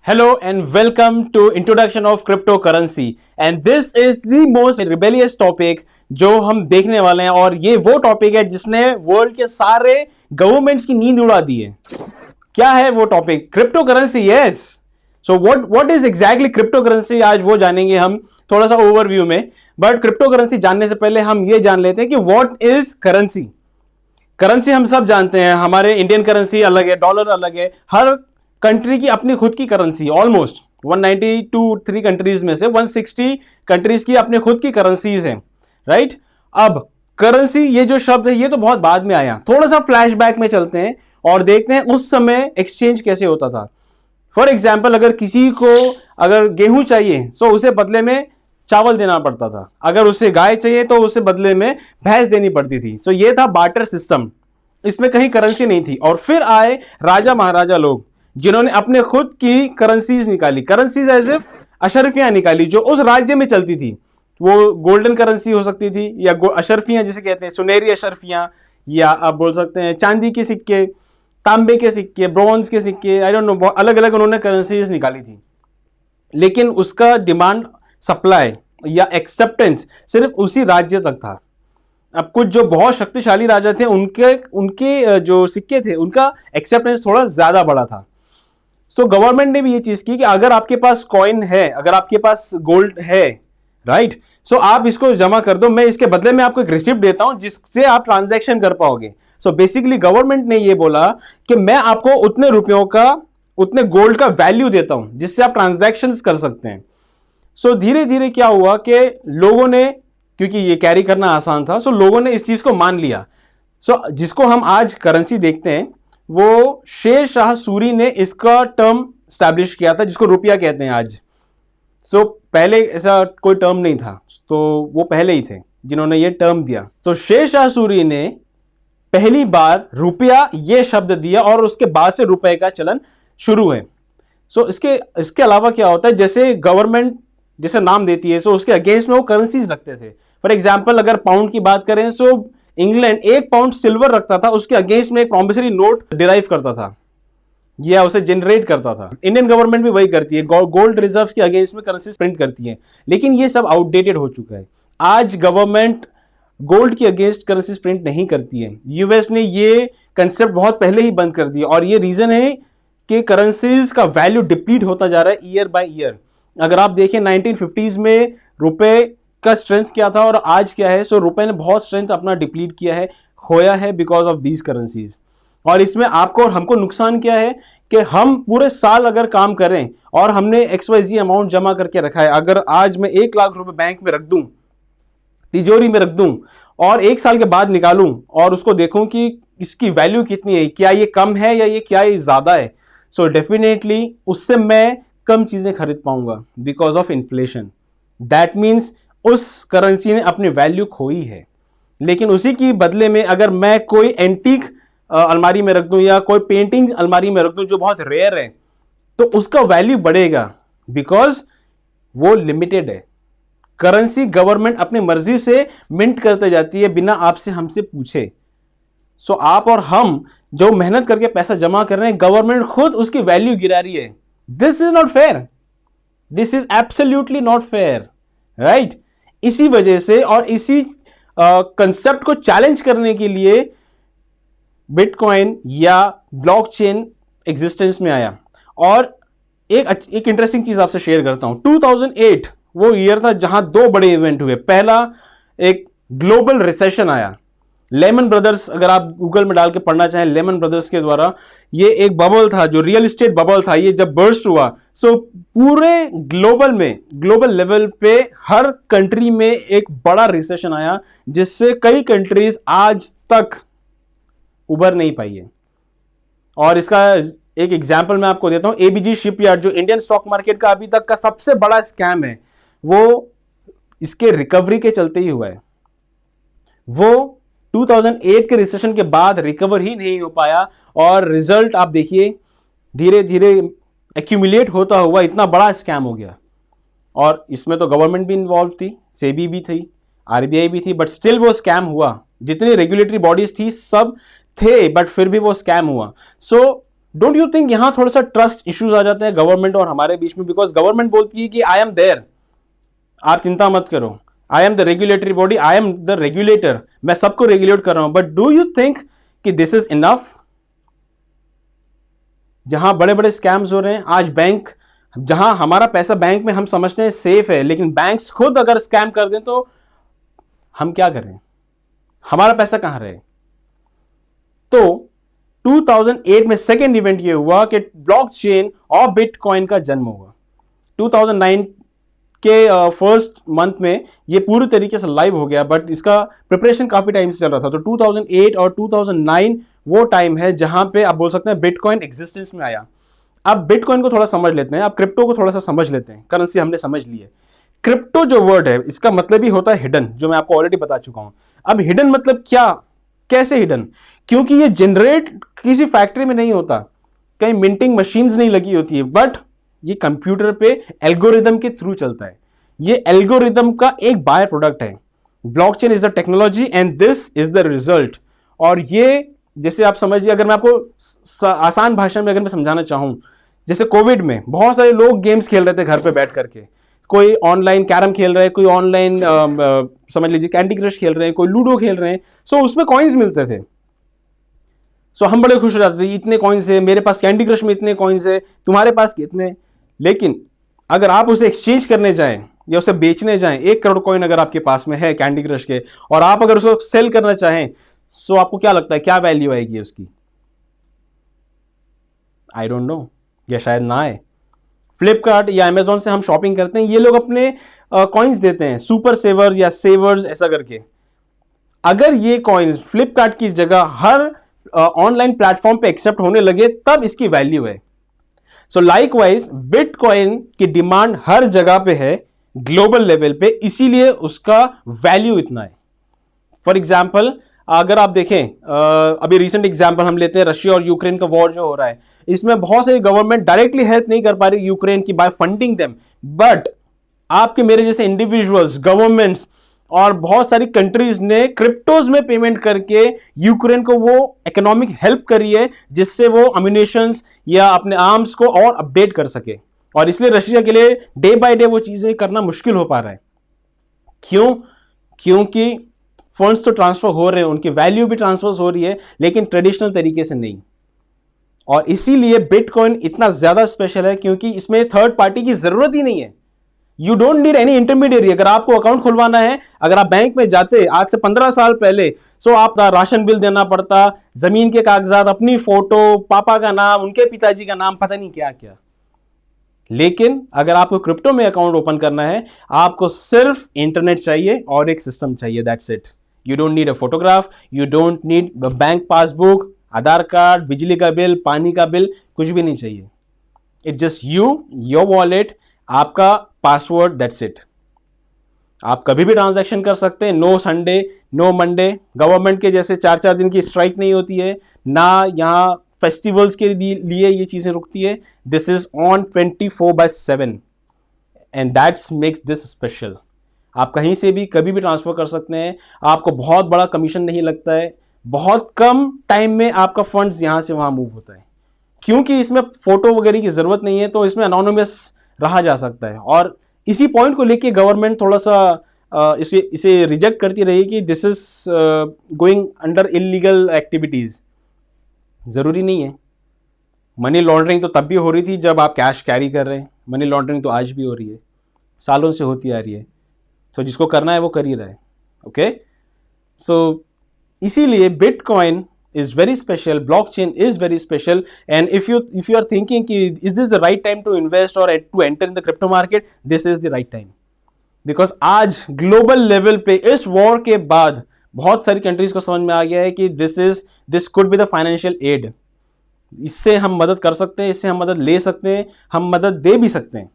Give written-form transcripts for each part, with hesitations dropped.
Hello and welcome to introduction of cryptocurrency and this is the most rebellious topic जो हम देखने वाले हैं और ये वो टॉपिक है जिसने वर्ल्ड के सारे गवर्नमेंट्स की नींद उड़ा दी है। क्या है वो topic? Cryptocurrency. Yes. So what is exactly cryptocurrency, आज वो जानेंगे हम थोड़ा सा ओवरव्यू में। बट क्रिप्टोकरेंसी जानने से पहले हम ये जान लेते हैं कि व्हाट इज करेंसी। करेंसी हम सब जानते हैं, हमारे इंडियन करेंसी अलग है, डॉलर अलग है, हर कंट्री की अपनी खुद की करेंसी। ऑलमोस्ट 192 कंट्रीज में से 160 कंट्रीज की अपने खुद की करेंसीज हैं, राइट। अब करेंसी ये जो शब्द है ये तो बहुत बाद में आया। थोड़ा सा फ्लैशबैक में चलते हैं और देखते हैं उस समय एक्सचेंज कैसे होता था। फॉर एग्जाम्पल, अगर किसी को अगर गेहूं चाहिए तो उसे बदले में चावल देना पड़ता था, अगर उसे गाय चाहिए तो उसे बदले में भैंस देनी पड़ती थी। तो ये था बार्टर सिस्टम, इसमें कहीं करेंसी नहीं थी। और फिर आए राजा महाराजा लोग जिन्होंने अपने खुद की करेंसीज निकाली, करेंसीज एज इफ अशरफियां निकाली जो उस राज्य में चलती थी। वो गोल्डन करेंसी हो सकती थी या अशरफियां जिसे कहते हैं, सुनहरी अशरफियां, या आप बोल सकते हैं चांदी के सिक्के, तांबे के सिक्के, ब्रॉन्ज के सिक्के, आई डोंट नो, अलग अलग उन्होंने करेंसीज निकाली थी। लेकिन उसका डिमांड सप्लाई या एक्सेप्टेंस सिर्फ उसी राज्य तक था। अब कुछ जो बहुत शक्तिशाली राजा थे उनके उनके जो सिक्के थे उनका एक्सेप्टेंस थोड़ा ज्यादा बड़ा था। सो गवर्नमेंट ने भी ये चीज की कि अगर आपके पास कॉइन है, अगर आपके पास गोल्ड है, राइट, सो आप इसको जमा कर दो, मैं इसके बदले में आपको एक रिसिप्ट देता हूं जिससे आप ट्रांजैक्शन कर पाओगे। सो बेसिकली गवर्नमेंट ने ये बोला कि मैं आपको उतने रुपयों का, उतने गोल्ड का वैल्यू देता हूं जिससे आप ट्रांजैक्शन कर सकते हैं। सो धीरे धीरे क्या हुआ कि लोगों ने, क्योंकि ये कैरी करना आसान था, सो लोगों ने इस चीज को मान लिया। सो जिसको हम आज करेंसी देखते हैं वो शेर शाह सूरी ने इसका टर्म स्टैब्लिश किया था जिसको रुपया कहते हैं आज। सो पहले ऐसा कोई टर्म नहीं था, तो वो पहले ही थे जिन्होंने ये टर्म दिया। तो शेर शाह सूरी ने पहली बार रुपया ये शब्द दिया और उसके बाद से रुपए का चलन शुरू है। सो इसके अलावा क्या होता है, जैसे गवर्नमेंट जैसे नाम देती है, सो उसके अगेंस्ट में वो करेंसीज रखते थे। फॉर एग्जाम्पल, अगर पाउंड की बात करें, सो इंग्लैंड 1 पाउंड सिल्वर रखता था, उसके अगेंस्ट में एक प्रॉमिसरी नोट डिराइव करता था या उसे जनरेट करता था। इंडियन गवर्नमेंट भी वही करती है, गोल्ड रिजर्व के अगेंस्ट में करेंसी प्रिंट करती है। लेकिन ये सब आउटडेटेड हो चुका है। आज गवर्नमेंट गोल्ड के अगेंस्ट करेंसी प्रिंट नहीं करती है। यूएस ने ये कंसेप्ट बहुत पहले ही बंद कर दिया और ये रीजन है कि करेंसीज का वैल्यू डिप्लीट होता जा रहा है ईयर बाय ईयर। अगर आप देखें 1950s में रुपए का स्ट्रेंथ क्या था और आज क्या है, सो रुपए ने बहुत स्ट्रेंथ अपना डिप्लीट किया है, खोया है, बिकॉज ऑफ दीज करेंसीज। और इसमें आपको और हमको नुकसान क्या है कि हम पूरे साल अगर काम करें और हमने XYZ अमाउंट जमा करके रखा है, अगर आज मैं 1 लाख रुपए बैंक में रख दूं, तिजोरी में रख दूं, और 1 साल के बाद निकालूं और उसको देखूं कि इसकी वैल्यू कितनी है, क्या ये कम है या ये क्या ये ज्यादा है, सो डेफिनेटली उससे मैं कम चीजें खरीद पाऊंगा because of inflation. That means उस करेंसी ने अपनी वैल्यू खोई है। लेकिन उसी की बदले में अगर मैं कोई एंटीक अलमारी में रख दूं या कोई पेंटिंग अलमारी में रख दूं जो बहुत रेयर है, तो उसका वैल्यू बढ़ेगा बिकॉज वो लिमिटेड है। करेंसी गवर्नमेंट अपनी मर्जी से मिंट करते जाती है बिना आपसे हमसे पूछे। सो आप और हम जो मेहनत करके पैसा जमा कर रहे हैं, गवर्नमेंट खुद उसकी वैल्यू गिरा रही है। This is not fair, this is absolutely not fair, right. इसी वजह से और इसी कंसेप्ट को चैलेंज करने के लिए बिटकॉइन या ब्लॉकचेन एग्जिस्टेंस में आया। और एक इंटरेस्टिंग चीज आपसे शेयर करता हूं। 2008 वो ईयर था जहां 2 बड़े इवेंट हुए। पहला, एक ग्लोबल रिसेशन आया। लेमन ब्रदर्स, अगर आप गूगल में डाल के पढ़ना चाहें, लेमन ब्रदर्स के द्वारा, ये एक बबल था जो रियल एस्टेट बबल था। ये जब बर्स्ट हुआ, सो पूरे ग्लोबल में, ग्लोबल लेवल पे हर कंट्री में एक बड़ा रिसेशन आया जिससे कई कंट्रीज आज तक उभर नहीं पाई है। और इसका एक एग्जाम्पल मैं आपको देता हूं। एबीजी शिपयार्ड जो इंडियन स्टॉक मार्केट का अभी तक का सबसे बड़ा स्कैम है, वो इसके रिकवरी के चलते ही हुआ है। वो 2008 के रिसेशन के बाद रिकवर ही नहीं हो पाया और रिजल्ट आप देखिए, धीरे धीरे एक्यूमुलेट होता हुआ इतना बड़ा स्कैम हो गया। और इसमें तो गवर्नमेंट भी इन्वॉल्व थी, सेबी भी थी, आरबीआई भी थी, बट स्टिल वो स्कैम हुआ। जितनी रेगुलेटरी बॉडीज थी सब थे, बट फिर भी वो स्कैम हुआ। सो डोंट यू थिंक यहां थोड़ा सा ट्रस्ट इश्यूज आ जाते हैं गवर्नमेंट और हमारे बीच में? बिकॉज गवर्नमेंट बोलती है कि आई एम देयर, आप चिंता मत करो, I am the regulatory body, I am the regulator, मैं सबको रेगुलेट कर रहा हूं, बट डू यू थिंक कि दिस इज इनफ? जहां बड़े बड़े स्कैम्स हो रहे हैं आज, बैंक, जहां हमारा पैसा बैंक में हम समझते हैं सेफ है, लेकिन बैंक्स खुद अगर स्कैम कर दें तो हम क्या करें? हमारा पैसा कहां रहे? तो 2008 में सेकेंड इवेंट ये हुआ कि ब्लॉकचेन और बिटकॉइन का जन्म हुआ। 2009 के फर्स्ट मंथ में ये पूरी तरीके से लाइव हो गया, बट इसका प्रिपरेशन काफी टाइम से चल रहा था। तो 2008 और 2009 वो टाइम है जहां पे आप बोल सकते हैं बिटकॉइन एग्जिस्टेंस में आया। अब बिटकॉइन को थोड़ा समझ लेते हैं, अब क्रिप्टो को थोड़ा सा समझ लेते हैं। करेंसी हमने समझ ली है। क्रिप्टो जो वर्ड है इसका मतलब ही होता है हिडन, जो मैं आपको ऑलरेडी बता चुका हूं। अब हिडन मतलब क्या, कैसे हिडन? क्योंकि ये जनरेट किसी फैक्ट्री में नहीं होता, कहीं मिंटिंग मशीन्स नहीं लगी होती है, बट ये कंप्यूटर पे एल्गोरिदम के थ्रू चलता है। ये एल्गोरिदम का एक बाय प्रोडक्ट है। Blockchain is the technology and this is the result. और ये जैसे आप समझिए, अगर मैं आपको आसान भाषा में अगर मैं समझाना चाहूं, जैसे कोविड में बहुत सारे लोग गेम्स खेल रहे थे घर पे बैठ करके, कोई ऑनलाइन कैरम खेल रहे हैं, कोई ऑनलाइन समझ लीजिए कैंडी क्रश खेल रहे हैं, कोई लूडो खेल रहे हैं। सो उसमें कॉइन्स मिलते थे। सो हम बड़े खुश हो जाते थे, इतने कॉइन्स है मेरे पास, कैंडी क्रश में इतने कॉइन्स है, तुम्हारे पास कितने? लेकिन अगर आप उसे एक्सचेंज करने जाएं या उसे बेचने जाएं, 1 करोड़ कॉइन अगर आपके पास में है कैंडी क्रश के, और आप अगर उसको सेल करना चाहें, सो आपको क्या लगता है क्या वैल्यू आएगी उसकी? आई डोंट नो, या शायद ना आए। फ्लिपकार्ट या अमेजोन से हम शॉपिंग करते हैं, ये लोग अपने कॉइन्स देते हैं, सुपर सेवर्स या सेवर्स ऐसा करके। अगर ये कॉइन फ्लिपकार्ट की जगह हर ऑनलाइन प्लेटफॉर्म पे एक्सेप्ट होने लगे, तब इसकी वैल्यू है। सो लाइकवाइज बिटकॉइन की डिमांड हर जगह पे है, ग्लोबल लेवल पे, इसीलिए उसका वैल्यू इतना है। फॉर एग्जाम्पल अगर आप देखें, अभी रिसेंट एग्जाम्पल हम लेते हैं, रशिया और यूक्रेन का वॉर जो हो रहा है, इसमें बहुत सारी गवर्नमेंट डायरेक्टली हेल्प नहीं कर पा रही यूक्रेन की बाय फंडिंग देम, बट आपके मेरे जैसे इंडिविजुअल्स, गवर्नमेंट्स और बहुत सारी कंट्रीज ने क्रिप्टोज में पेमेंट करके यूक्रेन को वो इकोनॉमिक हेल्प करी है, जिससे वो अम्यूनिशंस या अपने आर्म्स को और अपडेट कर सके। और इसलिए रशिया के लिए डे बाय डे वो चीजें करना मुश्किल हो पा रहा है। क्यों? क्योंकि फंड्स तो ट्रांसफर हो रहे हैं, उनकी वैल्यू भी ट्रांसफर हो रही है, लेकिन ट्रेडिशनल तरीके से नहीं। और इसीलिए बिटकॉइन इतना ज्यादा स्पेशल है, क्योंकि इसमें थर्ड पार्टी की जरूरत ही नहीं है। You don't need any intermediary. अगर आपको अकाउंट खुलवाना है, अगर आप बैंक में जाते आज से 15 साल पहले, सो आप राशन बिल देना पड़ता, जमीन के कागजात, अपनी फोटो, पापा का नाम, उनके पिताजी का नाम, पता नहीं क्या क्या। लेकिन अगर आपको क्रिप्टो में अकाउंट ओपन करना है, आपको सिर्फ इंटरनेट चाहिए और एक सिस्टम चाहिए, that's it. You don't need a photograph, you don't need bank passbook, Aadhaar card, बिजली का बिल, पानी का बिल, कुछ भी नहीं चाहिए। It's just you, your wallet, आपका पासवर्ड, दैट्स इट। आप कभी भी ट्रांजैक्शन कर सकते हैं, no Sunday, no Monday. Government के जैसे 4-4 दिन की स्ट्राइक नहीं होती है, ना यहाँ फेस्टिवल्स के लिए ये चीजें रुकती है। This is on 24/7 and that's makes this special. आप कहीं से भी कभी भी ट्रांसफर कर सकते हैं, आपको बहुत बड़ा कमीशन नहीं लगता है, बहुत कम टाइम में आपका फंड्स यहां से वहां मूव होता है। क्योंकि इसमें फोटो वगैरह की जरूरत नहीं है, तो इसमें अनोनिमस रहा जा सकता है। और इसी पॉइंट को लेके गवर्नमेंट थोड़ा सा इसे रिजेक्ट करती रही कि this is going under illegal activities. जरूरी नहीं है। मनी लॉन्ड्रिंग तो तब भी हो रही थी जब आप कैश कैरी कर रहे हैं, मनी लॉन्ड्रिंग तो आज भी हो रही है, सालों से होती आ रही है। तो जिसको करना है वो कर ही रहा है। ओके, सो इसीलिए bitcoin is very special, blockchain is very special, and if you are thinking ki is this the right time to invest or to enter in the crypto market, this is the right time, because आज global level पे इस war के बाद बहुत सारी countries को समझ में आ गया है कि this could be the financial aid। इससे हम मदद कर सकते हैं, इससे हम मदद ले सकते हैं, हम मदद दे भी सकते हैं।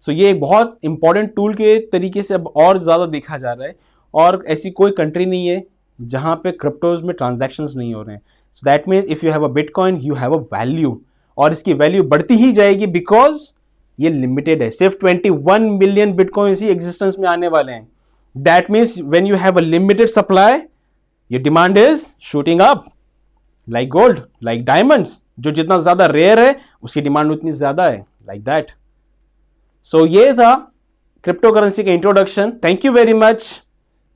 सो ये एक बहुत इंपॉर्टेंट टूल के तरीके से अब और ज़्यादा देखा जा रहा है, और ऐसी कोई कंट्री नहीं है जहां पे क्रिप्टोज में ट्रांजैक्शंस नहीं हो रहे हैं। So that means if you have a bitcoin, you have a value, और इसकी वैल्यू बढ़ती ही जाएगी, बिकॉज ये लिमिटेड है। सिर्फ 21 मिलियन बिटकॉइंस ही एग्जिस्टेंस में आने वाले हैं। That means when you have a limited supply, your demand is shooting up like gold, like diamonds. जो जितना ज्यादा रेयर है उसकी डिमांड उतनी ज्यादा है, लाइक दैट। सो ये था क्रिप्टो करेंसी का introduction. Thank you very much.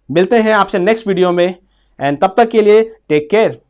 मिलते हैं आपसे नेक्स्ट वीडियो में, एंड तब तक के लिए टेक केयर।